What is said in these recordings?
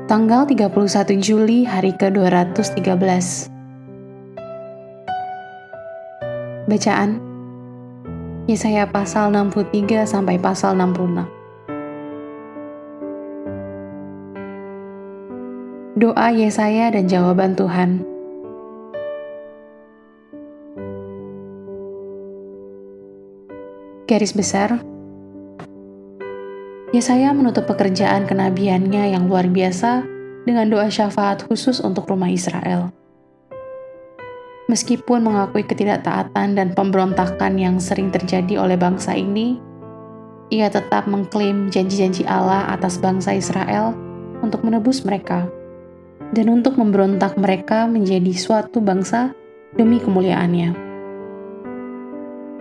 Tanggal 31 Juli hari ke-213. Bacaan Yesaya pasal 63 sampai pasal 66. Doa Yesaya dan jawaban Tuhan. Garis besar, Yesaya menutup pekerjaan kenabiannya yang luar biasa dengan doa syafaat khusus untuk rumah Israel. Meskipun mengakui ketidaktaatan dan pemberontakan yang sering terjadi oleh bangsa ini, ia tetap mengklaim janji-janji Allah atas bangsa Israel untuk menebus mereka dan untuk memberontak mereka menjadi suatu bangsa demi kemuliaannya.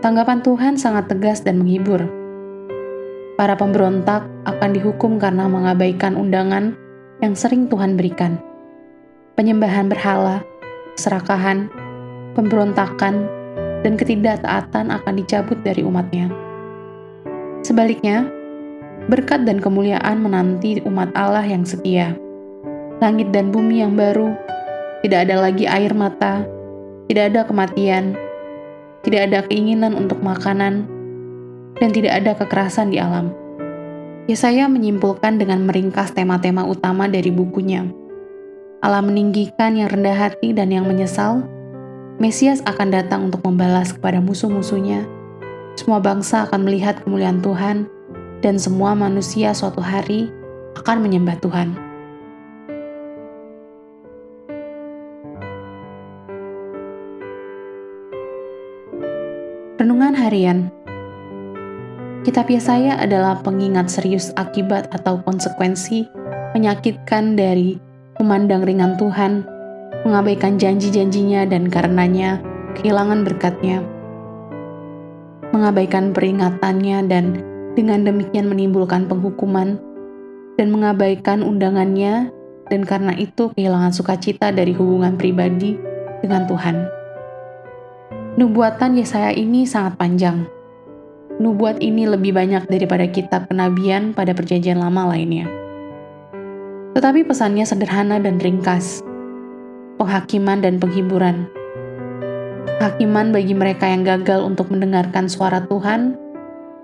Tanggapan Tuhan sangat tegas dan menghibur. Para pemberontak akan dihukum karena mengabaikan undangan yang sering Tuhan berikan. Penyembahan berhala, keserakahan, pemberontakan, dan ketidaktaatan akan dicabut dari umatnya. Sebaliknya, berkat dan kemuliaan menanti umat Allah yang setia. Langit dan bumi yang baru, tidak ada lagi air mata, tidak ada kematian, tidak ada keinginan untuk makanan, dan tidak ada kekerasan di alam. Yesaya menyimpulkan dengan meringkas tema-tema utama dari bukunya. Allah meninggikan yang rendah hati dan yang menyesal. Mesias akan datang untuk membalas kepada musuh-musuhnya. Semua bangsa akan melihat kemuliaan Tuhan, dan semua manusia suatu hari akan menyembah Tuhan. Renungan harian. Kitab Yesaya adalah pengingat serius akibat atau konsekuensi menyakitkan dari memandang ringan Tuhan, mengabaikan janji-janjinya dan karenanya kehilangan berkatnya, mengabaikan peringatannya dan dengan demikian menimbulkan penghukuman, dan mengabaikan undangannya dan karena itu kehilangan sukacita dari hubungan pribadi dengan Tuhan. Nubuatan Yesaya ini sangat panjang. Nubuat ini lebih banyak daripada kitab kenabian pada perjanjian lama lainnya. Tetapi pesannya sederhana dan ringkas. Penghakiman dan penghiburan. Penghakiman bagi mereka yang gagal untuk mendengarkan suara Tuhan,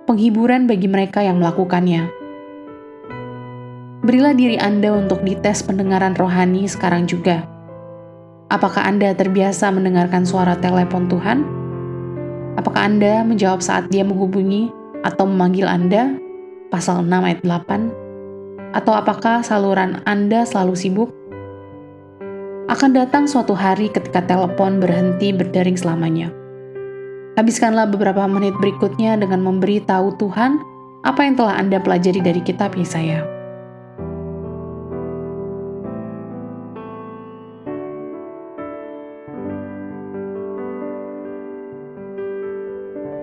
penghiburan bagi mereka yang melakukannya. Berilah diri Anda untuk dites pendengaran rohani sekarang juga. Apakah Anda terbiasa mendengarkan suara telepon Tuhan? Apakah Anda menjawab saat Dia menghubungi atau memanggil Anda? Pasal 6 ayat 8. Atau apakah saluran Anda selalu sibuk? Akan datang suatu hari ketika telepon berhenti berdering selamanya. Habiskanlah beberapa menit berikutnya dengan memberi tahu Tuhan apa yang telah Anda pelajari dari kitab Yesaya.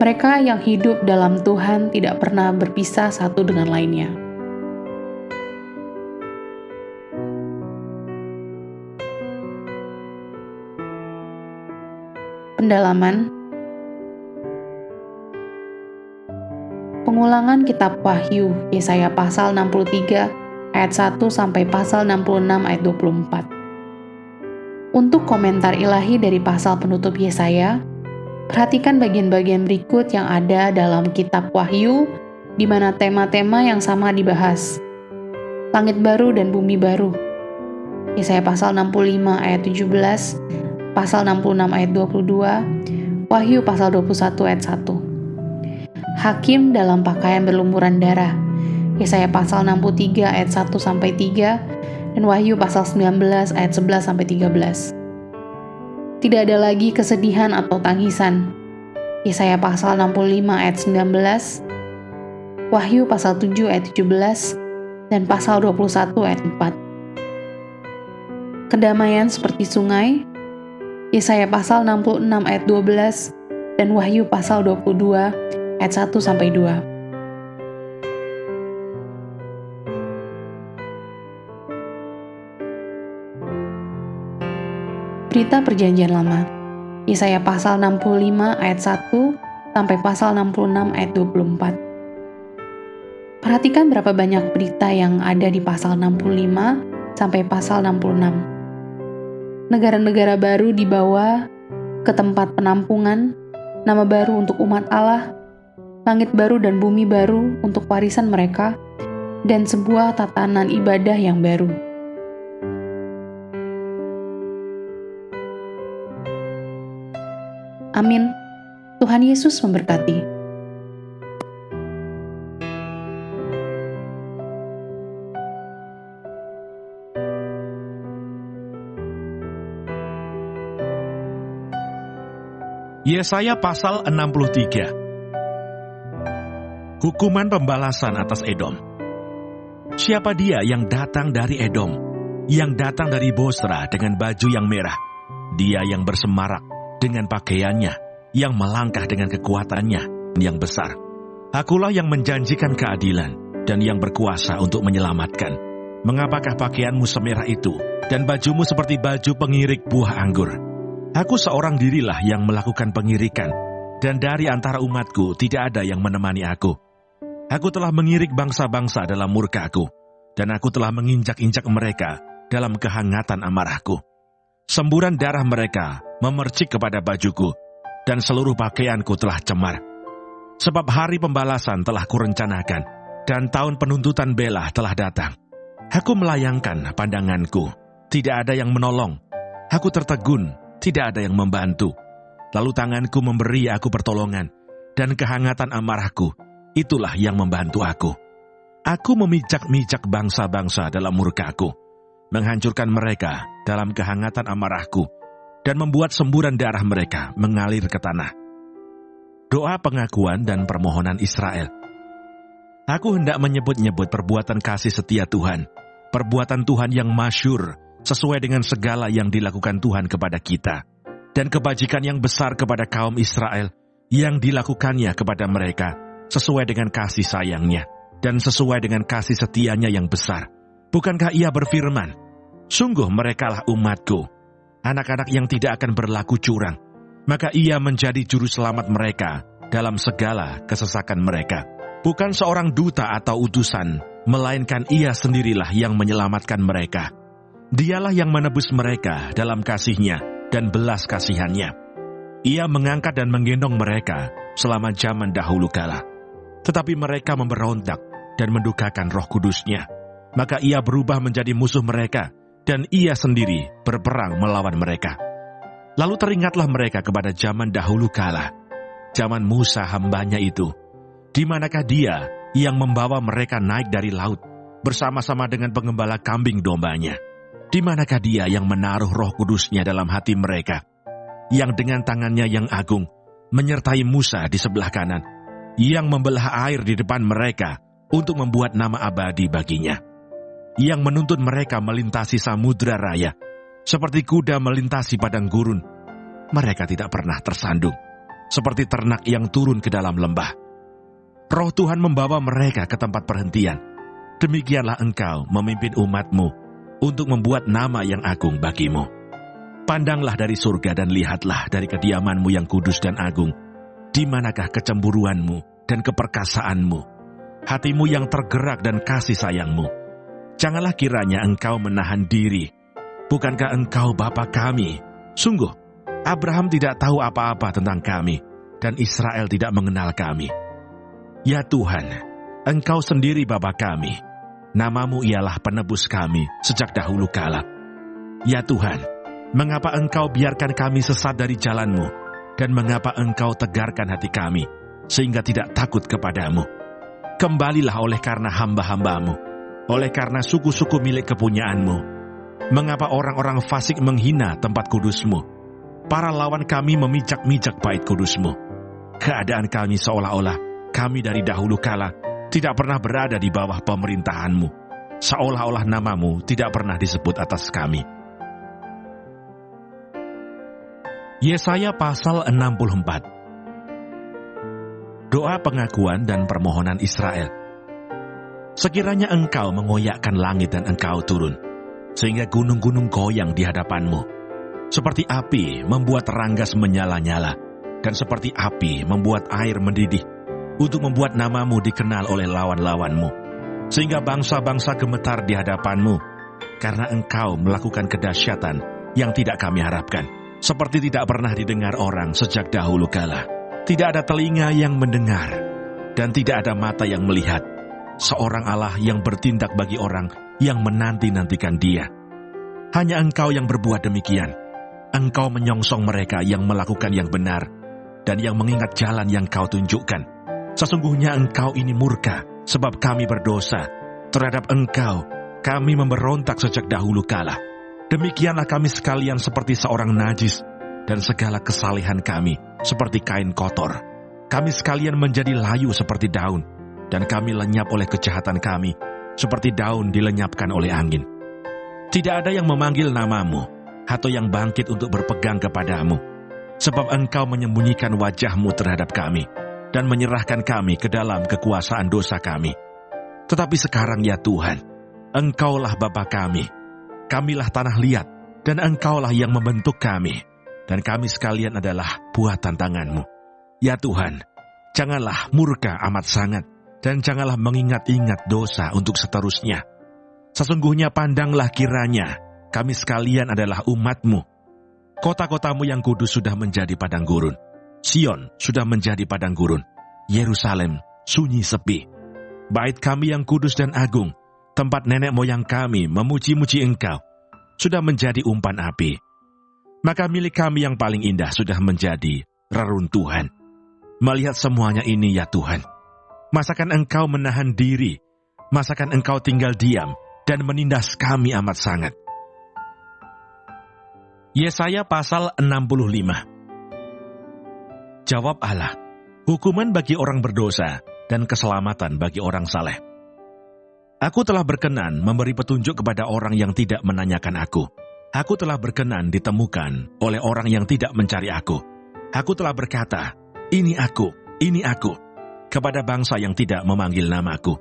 Mereka yang hidup dalam Tuhan tidak pernah berpisah satu dengan lainnya. Pendalaman. Pengulangan kitab Wahyu Yesaya pasal 63 ayat 1 sampai pasal 66 ayat 24. Untuk komentar ilahi dari pasal penutup Yesaya, perhatikan bagian-bagian berikut yang ada dalam kitab Wahyu, di mana tema-tema yang sama dibahas. Langit baru dan bumi baru. Yesaya pasal 65 ayat 17, pasal 66 ayat 22, Wahyu pasal 21 ayat 1. Hakim dalam pakaian berlumuran darah. Yesaya pasal 63 ayat 1 sampai 3 dan Wahyu pasal 19 ayat 11 sampai 13. Tidak ada lagi kesedihan atau tangisan. Yesaya pasal 65 ayat 19, Wahyu pasal 7 ayat 17, dan pasal 21 ayat 4. Kedamaian seperti sungai. Yesaya pasal 66 ayat 12, dan Wahyu pasal 22 ayat 1 sampai 2. Berita Perjanjian Lama. Yesaya pasal 65 ayat 1 sampai pasal 66 ayat 24. Perhatikan berapa banyak berita yang ada di pasal 65 sampai pasal 66. Negara-negara baru dibawa ke tempat penampungan, nama baru untuk umat Allah, langit baru dan bumi baru untuk warisan mereka, dan sebuah tatanan ibadah yang baru. Amin. Tuhan Yesus memberkati. Yesaya pasal 63. Hukuman pembalasan atas Edom. Siapa dia yang datang dari Edom, yang datang dari Bosra dengan baju yang merah? Dia yang bersemarak dengan pakaiannya, yang melangkah dengan kekuatannya yang besar. Akulah yang menjanjikan keadilan dan yang berkuasa untuk menyelamatkan. Mengapakah pakaianmu semerah itu dan bajumu seperti baju pengirik buah anggur? Aku seorang dirilah yang melakukan pengirikan, dan dari antara umatku tidak ada yang menemani aku. Aku telah mengirik bangsa-bangsa dalam murka-Ku, dan aku telah menginjak-injak mereka dalam kehangatan amarahku. Semburan darah mereka memercik kepada bajuku, dan seluruh pakaianku telah cemar. Sebab hari pembalasan telah kurencanakan, dan tahun penuntutan bela telah datang. Aku melayangkan pandanganku, tidak ada yang menolong. Aku tertegun, tidak ada yang membantu. Lalu tanganku memberi aku pertolongan, dan kehangatan amarahku, itulah yang membantu aku. Aku memijak-mijak bangsa-bangsa dalam murka-Ku, menghancurkan mereka dalam kehangatan amarahku, dan membuat semburan darah mereka mengalir ke tanah. Doa pengakuan dan permohonan Israel. Aku hendak menyebut-nyebut perbuatan kasih setia Tuhan, perbuatan Tuhan yang masyhur, sesuai dengan segala yang dilakukan Tuhan kepada kita, dan kebajikan yang besar kepada kaum Israel, yang dilakukannya kepada mereka, sesuai dengan kasih sayangnya, dan sesuai dengan kasih setianya yang besar. Bukankah ia berfirman, sungguh merekalah umatku, anak-anak yang tidak akan berlaku curang, maka ia menjadi juru selamat mereka dalam segala kesesakan mereka. Bukan seorang duta atau utusan, melainkan ia sendirilah yang menyelamatkan mereka. Dialah yang menebus mereka dalam kasih-Nya dan belas kasihan-Nya. Ia mengangkat dan menggendong mereka selama zaman dahulu kala. Tetapi mereka memberontak dan mendukakan Roh Kudus-Nya. Maka ia berubah menjadi musuh mereka, dan ia sendiri berperang melawan mereka. Lalu teringatlah mereka kepada zaman dahulu kala, zaman Musa hambanya itu. Di manakah dia yang membawa mereka naik dari laut, bersama-sama dengan pengembala kambing dombanya? Di manakah dia yang menaruh Roh Kudus-Nya dalam hati mereka, yang dengan tangannya yang agung menyertai Musa di sebelah kanan, yang membelah air di depan mereka untuk membuat nama abadi baginya, yang menuntun mereka melintasi samudra raya, seperti kuda melintasi padang gurun. Mereka tidak pernah tersandung, seperti ternak yang turun ke dalam lembah. Roh Tuhan membawa mereka ke tempat perhentian. Demikianlah engkau memimpin umat-Mu untuk membuat nama yang agung bagimu. Pandanglah dari surga dan lihatlah dari kediaman-Mu yang kudus dan agung, di manakah kecemburuan-Mu dan keperkasaanmu, hati-Mu yang tergerak dan kasih sayang-Mu. Janganlah kiranya engkau menahan diri. Bukankah engkau Bapa kami? Sungguh, Abraham tidak tahu apa-apa tentang kami, dan Israel tidak mengenal kami. Ya Tuhan, engkau sendiri Bapa kami. Namamu ialah penebus kami sejak dahulu kala. Ya Tuhan, mengapa engkau biarkan kami sesat dari jalan-Mu, dan mengapa engkau tegarkan hati kami, sehingga tidak takut kepadamu? Kembalilah oleh karena hamba-hamba-Mu, oleh karena suku-suku milik kepunyaan-Mu. Mengapa orang-orang fasik menghina tempat kudus-Mu? Para lawan kami memijak-mijak bait kudus-Mu. Keadaan kami seolah-olah kami dari dahulu kala tidak pernah berada di bawah pemerintahan-Mu, seolah-olah nama-Mu tidak pernah disebut atas kami. Yesaya pasal 64. Doa pengakuan dan permohonan Israel. Sekiranya engkau mengoyakkan langit dan engkau turun, sehingga gunung-gunung goyang di hadapan-Mu, seperti api membuat ranggas menyala-nyala, dan seperti api membuat air mendidih, untuk membuat nama-Mu dikenal oleh lawan-lawan-Mu, sehingga bangsa-bangsa gemetar di hadapan-Mu. karena Engkau melakukan kedahsyatan yang tidak kami harapkan, seperti tidak pernah didengar orang sejak dahulu kala. Tidak ada telinga yang mendengar, dan tidak ada mata yang melihat. Seorang Allah yang bertindak bagi orang yang menanti-nantikan Dia. Hanya Engkau yang berbuat demikian. Engkau menyongsong mereka yang melakukan yang benar, dan yang mengingat jalan yang Kau tunjukkan. Sesungguhnya Engkau ini murka, sebab kami berdosa. Terhadap Engkau, kami memberontak sejak dahulu kala. Demikianlah kami sekalian seperti seorang najis, dan segala kesalehan kami seperti kain kotor. Kami sekalian menjadi layu seperti daun, dan kami lenyap oleh kejahatan kami, seperti daun dilenyapkan oleh angin. Tidak ada yang memanggil namamu, atau yang bangkit untuk berpegang kepadamu, sebab Engkau menyembunyikan wajah-Mu terhadap kami, dan menyerahkan kami ke dalam kekuasaan dosa kami. Tetapi sekarang ya Tuhan, Engkaulah Bapa kami, kamilah tanah liat, dan Engkaulah yang membentuk kami, dan kami sekalian adalah buatan tangan-Mu. Ya Tuhan, janganlah murka amat sangat, dan janganlah mengingat-ingat dosa untuk seterusnya. Sesungguhnya pandanglah kiranya, kami sekalian adalah umat-Mu. Kota-kotamu yang kudus sudah menjadi padang gurun. Sion sudah menjadi padang gurun. Yerusalem sunyi sepi. Bait kami yang kudus dan agung, tempat nenek moyang kami memuji-muji Engkau, sudah menjadi umpan api. Maka milik kami yang paling indah sudah menjadi reruntuhan. Melihat semuanya ini ya Tuhan, masakan Engkau menahan diri, masakan Engkau tinggal diam, dan menindas kami amat sangat. Yesaya pasal 65. Jawab Allah, hukuman bagi orang berdosa dan keselamatan bagi orang saleh. Aku telah berkenan memberi petunjuk kepada orang yang tidak menanyakan aku. Aku telah berkenan ditemukan oleh orang yang tidak mencari aku. Aku telah berkata, ini aku, kepada bangsa yang tidak memanggil namaku.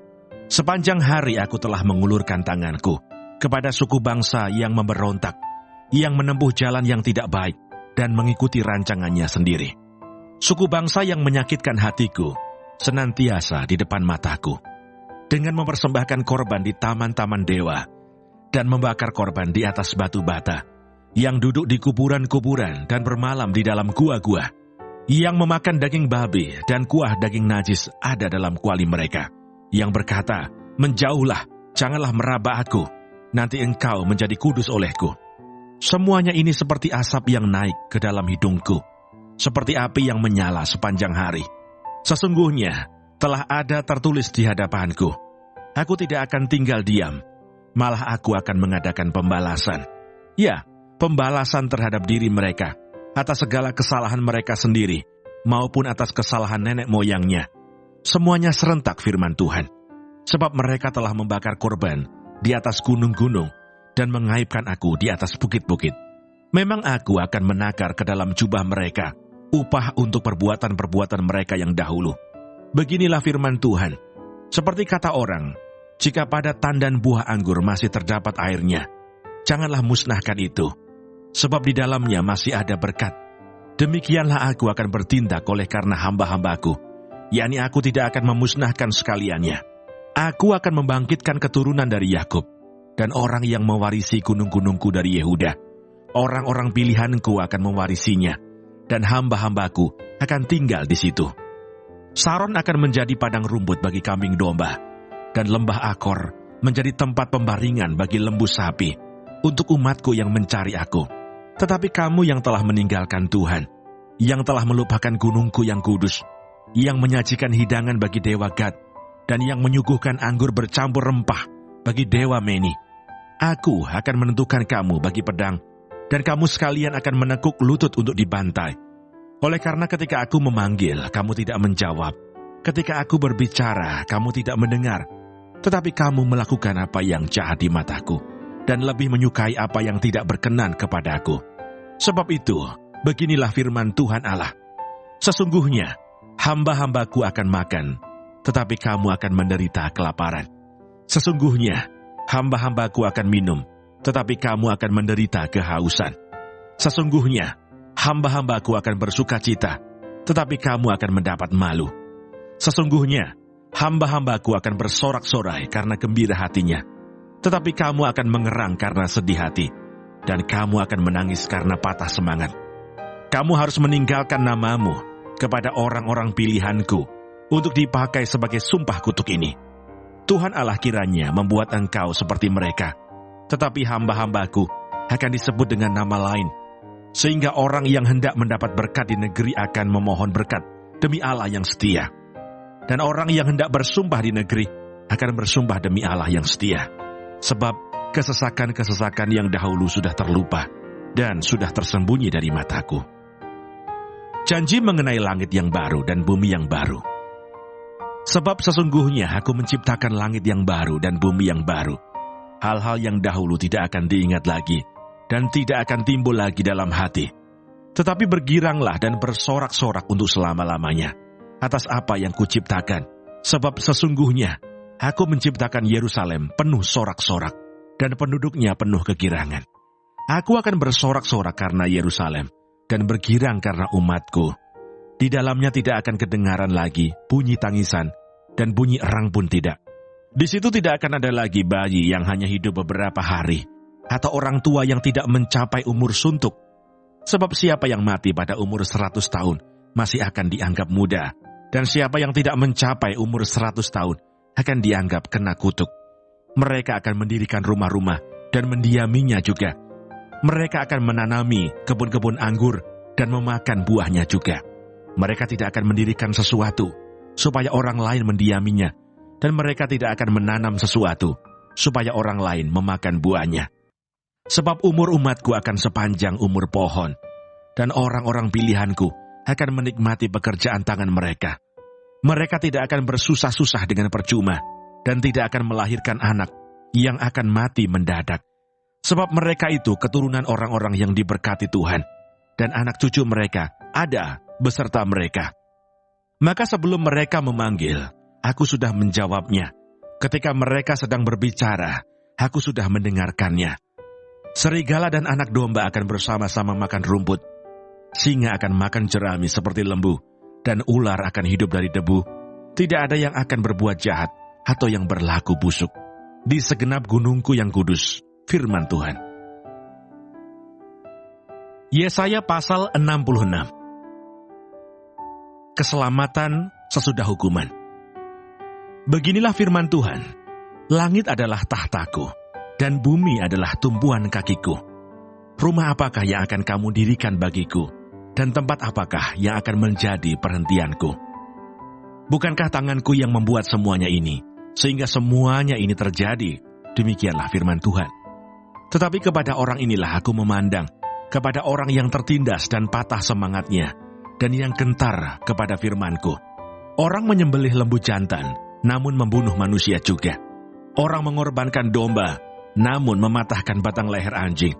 Sepanjang hari aku telah mengulurkan tanganku kepada suku bangsa yang memberontak, yang menempuh jalan yang tidak baik, dan mengikuti rancangannya sendiri. Suku bangsa yang menyakitkan hatiku senantiasa di depan mataku, dengan mempersembahkan korban di taman-taman dewa, dan membakar korban di atas batu bata, yang duduk di kuburan-kuburan dan bermalam di dalam gua-gua, yang memakan daging babi dan kuah daging najis ada dalam kuali mereka, yang berkata, menjauhlah, janganlah meraba aku, nanti engkau menjadi kudus olehku. Semuanya ini seperti asap yang naik ke dalam hidungku, seperti api yang menyala sepanjang hari. Sesungguhnya telah ada tertulis di hadapanku, aku tidak akan tinggal diam, malah aku akan mengadakan pembalasan. Ya, pembalasan terhadap diri mereka, atas segala kesalahan mereka sendiri, maupun atas kesalahan nenek moyangnya. Semuanya serentak firman Tuhan, sebab mereka telah membakar korban di atas gunung-gunung dan mengaibkan aku di atas bukit-bukit. Memang aku akan menakar ke dalam jubah mereka upah untuk perbuatan-perbuatan mereka yang dahulu. Beginilah firman Tuhan, seperti kata orang, jika pada tandan buah anggur masih terdapat airnya, janganlah musnahkan itu, sebab di dalamnya masih ada berkat. Demikianlah aku akan bertindak oleh karena hamba-hambaku, yakni aku tidak akan memusnahkan sekaliannya. Aku akan membangkitkan keturunan dari Yakub, dan orang yang mewarisi gunung-gunungku dari Yehuda. Orang-orang pilihanku akan mewarisinya, dan hamba-hambaku akan tinggal di situ. Saron akan menjadi padang rumput bagi kambing domba, dan lembah Akor menjadi tempat pembaringan bagi lembu sapi, untuk umatku yang mencari aku. Tetapi kamu yang telah meninggalkan Tuhan, yang telah melupakan gunungku yang kudus, yang menyajikan hidangan bagi dewa Gad, dan yang menyuguhkan anggur bercampur rempah bagi dewa Meni, aku akan menentukan kamu bagi pedang, dan kamu sekalian akan menekuk lutut untuk dibantai. Oleh karena ketika aku memanggil, kamu tidak menjawab. Ketika aku berbicara, kamu tidak mendengar. Tetapi kamu melakukan apa yang jahat di mataku, dan lebih menyukai apa yang tidak berkenan kepadaku. Sebab itu, beginilah firman Tuhan Allah. Sesungguhnya, hamba-hambaku akan makan, tetapi kamu akan menderita kelaparan. Sesungguhnya, hamba-hambaku akan minum, tetapi kamu akan menderita kehausan. Sesungguhnya, hamba-hambaku akan bersuka cita, tetapi kamu akan mendapat malu. Sesungguhnya, hamba-hambaku akan bersorak-sorai karena gembira hatinya. Tetapi kamu akan mengerang karena sedih hati, dan kamu akan menangis karena patah semangat. Kamu harus meninggalkan namamu kepada orang-orang pilihanku untuk dipakai sebagai sumpah kutuk ini. Tuhan Allah kiranya membuat engkau seperti mereka, tetapi hamba-hambaku akan disebut dengan nama lain, sehingga orang yang hendak mendapat berkat di negeri akan memohon berkat demi Allah yang setia. Dan orang yang hendak bersumpah di negeri akan bersumpah demi Allah yang setia. Sebab kesesakan-kesesakan yang dahulu sudah terlupa dan sudah tersembunyi dari mataku. Janji mengenai langit yang baru dan bumi yang baru. Sebab sesungguhnya aku menciptakan langit yang baru dan bumi yang baru. Hal-hal yang dahulu tidak akan diingat lagi dan tidak akan timbul lagi dalam hati. Tetapi bergiranglah dan bersorak-sorak untuk selama-lamanya atas apa yang kuciptakan. Sebab sesungguhnya aku menciptakan Yerusalem penuh sorak-sorak dan penduduknya penuh kegirangan. Aku akan bersorak-sorak karena Yerusalem dan bergirang karena umatku. Di dalamnya tidak akan kedengaran lagi bunyi tangisan dan bunyi erang pun tidak. Di situ tidak akan ada lagi bayi yang hanya hidup beberapa hari, atau orang tua yang tidak mencapai umur suntuk. Sebab siapa yang mati pada umur 100 tahun masih akan dianggap muda, dan siapa yang tidak mencapai umur 100 tahun akan dianggap kena kutuk. Mereka akan mendirikan rumah-rumah dan mendiaminya juga. Mereka akan menanami kebun-kebun anggur dan memakan buahnya juga. Mereka tidak akan mendirikan sesuatu supaya orang lain mendiaminya, dan mereka tidak akan menanam sesuatu supaya orang lain memakan buahnya. Sebab umur umatku akan sepanjang umur pohon, dan orang-orang pilihanku akan menikmati pekerjaan tangan mereka. Mereka tidak akan bersusah-susah dengan percuma, dan tidak akan melahirkan anak yang akan mati mendadak. Sebab mereka itu keturunan orang-orang yang diberkati Tuhan, dan anak cucu mereka ada beserta mereka. Maka sebelum mereka memanggil, aku sudah menjawabnya. Ketika mereka sedang berbicara, aku sudah mendengarkannya. Serigala dan anak domba akan bersama-sama makan rumput. Singa akan makan jerami seperti lembu, dan ular akan hidup dari debu. Tidak ada yang akan berbuat jahat atau yang berlaku busuk di segenap gunungku yang kudus, firman Tuhan. Yesaya pasal 66. Keselamatan sesudah hukuman. Beginilah firman Tuhan, langit adalah tahtaku, dan bumi adalah tumpuan kakiku. Rumah apakah yang akan kamu dirikan bagiku, dan tempat apakah yang akan menjadi perhentianku? Bukankah tanganku yang membuat semuanya ini, sehingga semuanya ini terjadi? Demikianlah firman Tuhan. Tetapi kepada orang inilah aku memandang, kepada orang yang tertindas dan patah semangatnya, dan yang gentar kepada firmanku. Orang menyembelih lembu jantan, namun membunuh manusia juga. Orang mengorbankan domba, namun mematahkan batang leher anjing.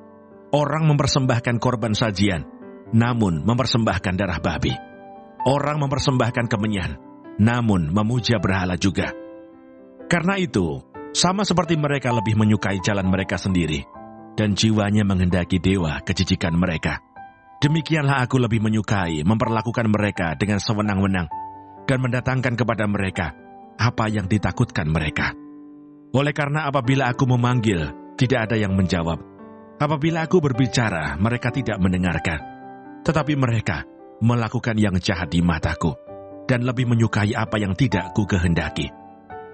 Orang mempersembahkan korban sajian, namun mempersembahkan darah babi. Orang mempersembahkan kemenyan, namun memuja berhala juga. Karena itu, sama seperti mereka lebih menyukai jalan mereka sendiri, dan jiwanya menghendaki dewa kejijikan mereka. Demikianlah aku lebih menyukai memperlakukan mereka dengan sewenang-wenang, dan mendatangkan kepada mereka apa yang ditakutkan mereka. Oleh karena apabila aku memanggil, tidak ada yang menjawab. Apabila aku berbicara, mereka tidak mendengarkan. Tetapi mereka melakukan yang jahat di mataku, dan lebih menyukai apa yang tidak ku kehendaki.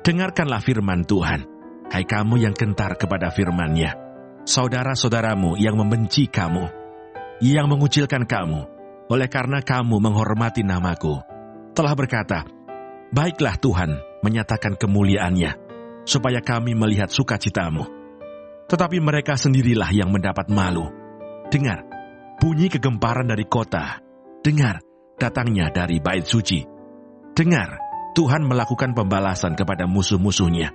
Dengarkanlah firman Tuhan, hai kamu yang gentar kepada firman-Nya, saudara-saudaramu yang membenci kamu, yang mengucilkan kamu, oleh karena kamu menghormati namaku, telah berkata, baiklah Tuhan menyatakan kemuliaan-Nya, supaya kami melihat sukacitamu. Tetapi mereka sendirilah yang mendapat malu. Dengar, bunyi kegemparan dari kota. Dengar, datangnya dari bait suci. Dengar, Tuhan melakukan pembalasan kepada musuh-musuhnya.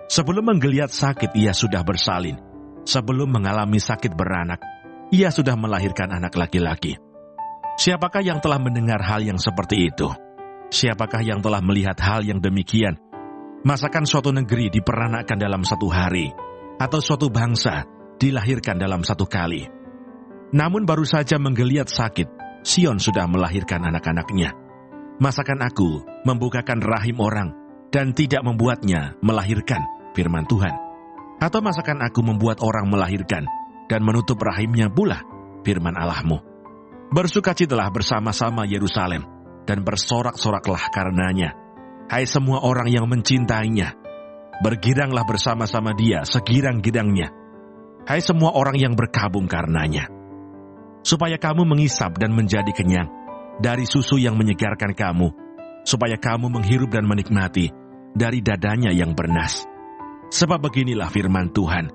Sebelum menggeliat sakit, ia sudah bersalin. Sebelum mengalami sakit beranak, ia sudah melahirkan anak laki-laki. Siapakah yang telah mendengar hal yang seperti itu? Siapakah yang telah melihat hal yang demikian? Masakan suatu negeri diperanakkan dalam satu hari, atau suatu bangsa dilahirkan dalam satu kali? Namun baru saja menggeliat sakit, Sion sudah melahirkan anak-anaknya. Masakan aku membukakan rahim orang, dan tidak membuatnya melahirkan, firman Tuhan. Atau masakan aku membuat orang melahirkan dan menutup rahimnya pula? Firman Allahmu. Bersukacitalah bersama-sama Yerusalem dan bersorak-soraklah karenanya. Hai semua orang yang mencintainya, bergiranglah bersama-sama dia segirang-girangnya. Hai semua orang yang berkabung karenanya. Supaya kamu mengisap dan menjadi kenyang dari susu yang menyegarkan kamu, supaya kamu menghirup dan menikmati dari dadanya yang bernas. Sebab beginilah firman Tuhan,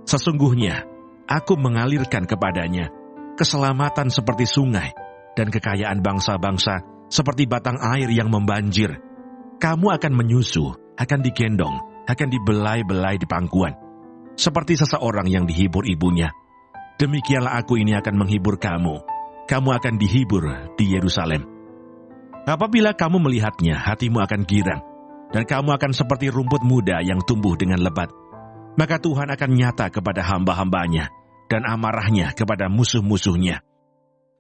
sesungguhnya aku mengalirkan kepadanya keselamatan seperti sungai dan kekayaan bangsa-bangsa seperti batang air yang membanjir. Kamu akan menyusu, akan digendong, akan dibelai-belai di pangkuan, seperti seseorang yang dihibur ibunya. Demikianlah aku ini akan menghibur kamu. Kamu akan dihibur di Yerusalem. Apabila kamu melihatnya, hatimu akan girang, dan kamu akan seperti rumput muda yang tumbuh dengan lebat. Maka Tuhan akan nyata kepada hamba-hambanya, dan amarahnya kepada musuh-musuhnya.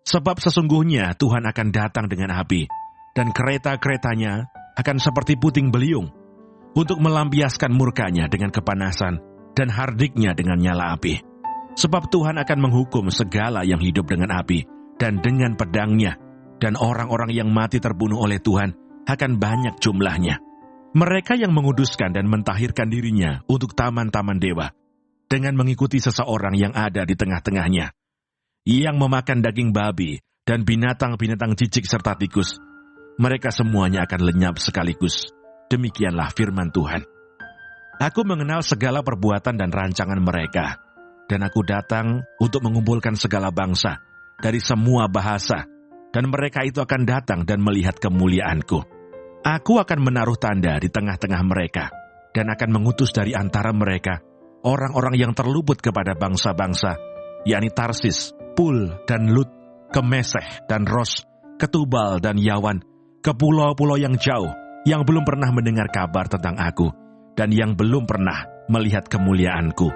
Sebab sesungguhnya Tuhan akan datang dengan api, dan kereta-keretanya akan seperti puting beliung, untuk melampiaskan murkanya dengan kepanasan, dan hardiknya dengan nyala api. Sebab Tuhan akan menghukum segala yang hidup dengan api, dan dengan pedangnya, dan orang-orang yang mati terbunuh oleh Tuhan akan banyak jumlahnya. Mereka yang menguduskan dan mentahirkan dirinya untuk taman-taman dewa, dengan mengikuti seseorang yang ada di tengah-tengahnya, yang memakan daging babi dan binatang-binatang jijik serta tikus, mereka semuanya akan lenyap sekaligus. Demikianlah firman Tuhan. Aku mengenal segala perbuatan dan rancangan mereka, dan aku datang untuk mengumpulkan segala bangsa dari semua bahasa, dan mereka itu akan datang dan melihat kemuliaanku. Aku akan menaruh tanda di tengah-tengah mereka, dan akan mengutus dari antara mereka orang-orang yang terluput kepada bangsa-bangsa, yakni Tarsis, Pul dan Lut, ke Meseh dan Ros, ke Tubal dan Yawan, ke pulau-pulau yang jauh, yang belum pernah mendengar kabar tentang aku, dan yang belum pernah melihat kemuliaanku,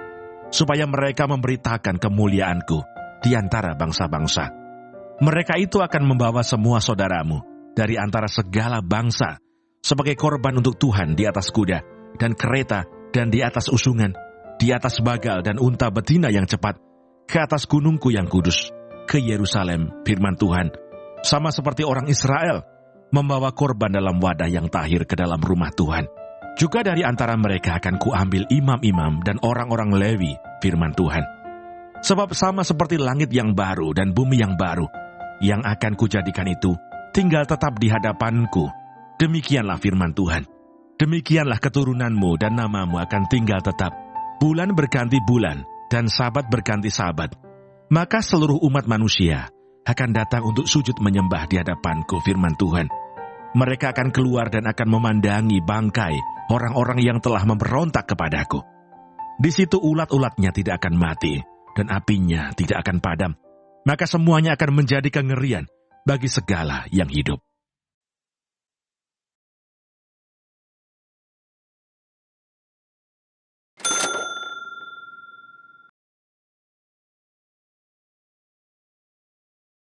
supaya mereka memberitakan kemuliaanku di antara bangsa-bangsa. Mereka itu akan membawa semua saudaramu dari antara segala bangsa, sebagai korban untuk Tuhan di atas kuda, dan kereta, dan di atas usungan, di atas bagal dan unta betina yang cepat, ke atas gunungku yang kudus, ke Yerusalem, firman Tuhan, sama seperti orang Israel, membawa korban dalam wadah yang tahir ke dalam rumah Tuhan. Juga dari antara mereka akan kuambil imam-imam dan orang-orang Lewi, firman Tuhan. Sebab sama seperti langit yang baru dan bumi yang baru, yang akan kujadikan itu tinggal tetap di hadapanku. Demikianlah firman Tuhan. Demikianlah keturunanmu dan namamu akan tinggal tetap. Bulan berganti bulan, dan sabat berganti sabat. Maka seluruh umat manusia akan datang untuk sujud menyembah di hadapanku, firman Tuhan. Mereka akan keluar dan akan memandangi bangkai orang-orang yang telah memberontak kepadaku. Di situ ulat-ulatnya tidak akan mati, dan apinya tidak akan padam. Maka semuanya akan menjadi kengerian bagi segala yang hidup.